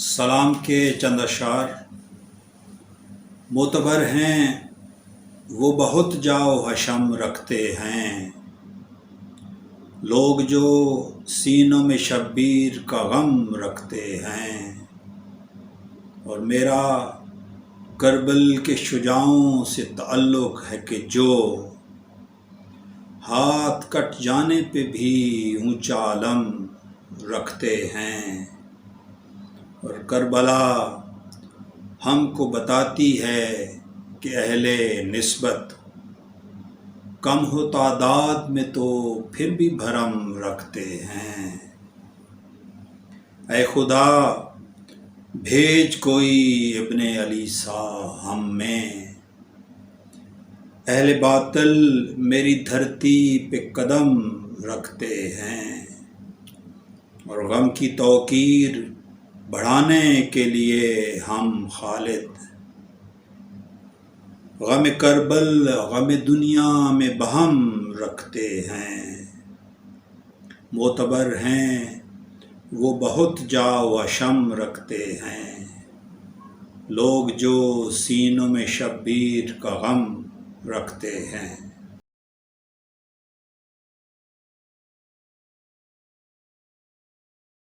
سلام کے چند اشعار معتبر ہیں، وہ بہت جاؤ حشم رکھتے ہیں، لوگ جو سینوں میں شبیر کا غم رکھتے ہیں، اور میرا کربل کے شجاعوں سے تعلق ہے کہ جو ہاتھ کٹ جانے پہ بھی اونچا علم رکھتے ہیں، اور کربلا ہم کو بتاتی ہے کہ اہل نسبت کم ہو تعداد میں تو پھر بھی بھرم رکھتے ہیں۔ اے خدا بھیج کوئی ابن علی سا ہم میں، اہل باطل میری دھرتی پہ قدم رکھتے ہیں، اور غم کی توقیر بڑھانے کے لیے ہم خالد غم کربل غم دنیا میں بہم رکھتے ہیں۔ معتبر ہیں، وہ بہت جاؤ حشم رکھتے ہیں، لوگ جو سینوں میں شبیر کا غم رکھتے ہیں۔